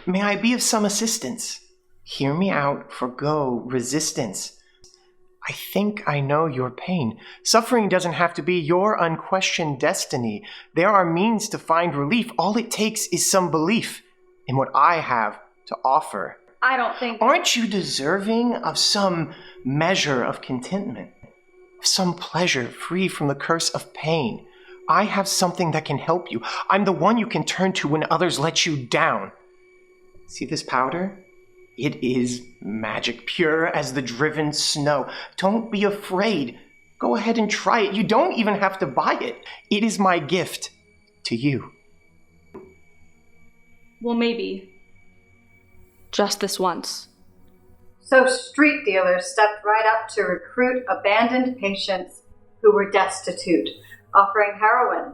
May I be of some assistance? Hear me out, forgo resistance. I think I know your pain. Suffering doesn't have to be your unquestioned destiny. There are means to find relief. All it takes is some belief in what I have to offer. I don't think... Aren't you deserving of some measure of contentment? Of some pleasure free from the curse of pain? I have something that can help you. I'm the one you can turn to when others let you down. See this powder? It is magic, pure as the driven snow. Don't be afraid. Go ahead and try it. You don't even have to buy it. It is my gift to you. Well, maybe. Just this once. So street dealers stepped right up to recruit abandoned patients who were destitute, offering heroin,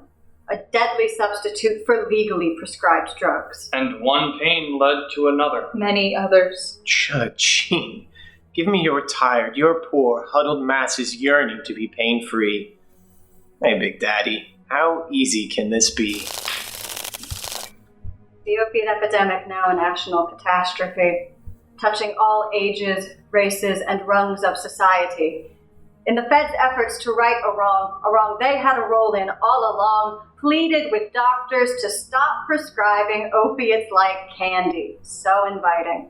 a deadly substitute for legally prescribed drugs. And one pain led to another. Many others. Cha-ching. Give me your tired, your poor, huddled masses yearning to be pain-free. Hey, Big Daddy, how easy can this be? The opiate epidemic now a national catastrophe, touching all ages, races, and rungs of society. In the Fed's efforts to right a wrong they had a role in all along, pleaded with doctors to stop prescribing opiates like candy. So inviting.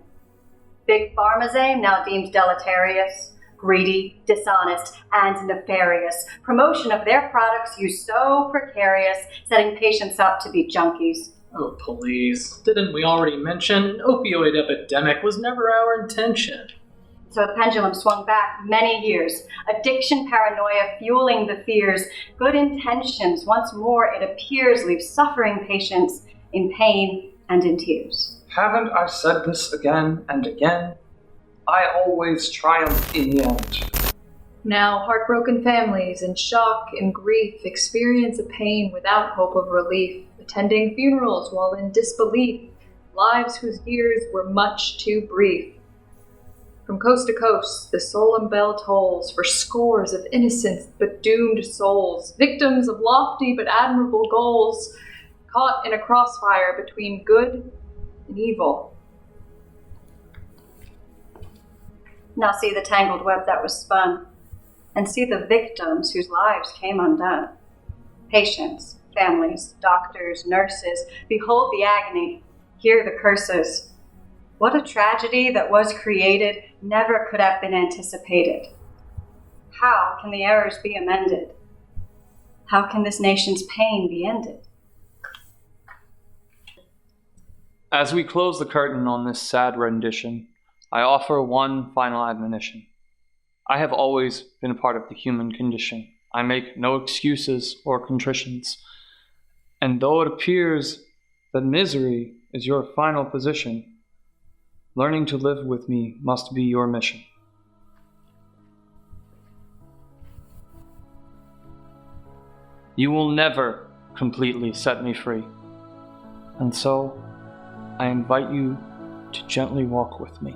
Big Pharma's aim now deemed deleterious, greedy, dishonest, and nefarious. Promotion of their products used so precarious, setting patients up to be junkies. Oh, please. Didn't we already mention an opioid epidemic was never our intention? So the pendulum swung back many years. Addiction paranoia fueling the fears. Good intentions, once more it appears, leave suffering patients in pain and in tears. Haven't I said this again and again? I always triumph in the end. Now heartbroken families in shock and grief experience a pain without hope of relief, attending funerals while in disbelief, lives whose years were much too brief. From coast to coast, the solemn bell tolls for scores of innocent but doomed souls, victims of lofty but admirable goals, caught in a crossfire between good and evil. Now see the tangled web that was spun, and see the victims whose lives came undone. Patients, families, doctors, nurses, behold the agony, hear the curses. What a tragedy that was created never could have been anticipated. How can the errors be amended? How can this nation's pain be ended? As we close the curtain on this sad rendition, I offer one final admonition. I have always been a part of the human condition. I make no excuses or contritions. And though it appears that misery is your final position, learning to live with me must be your mission. You will never completely set me free, and so I invite you to gently walk with me.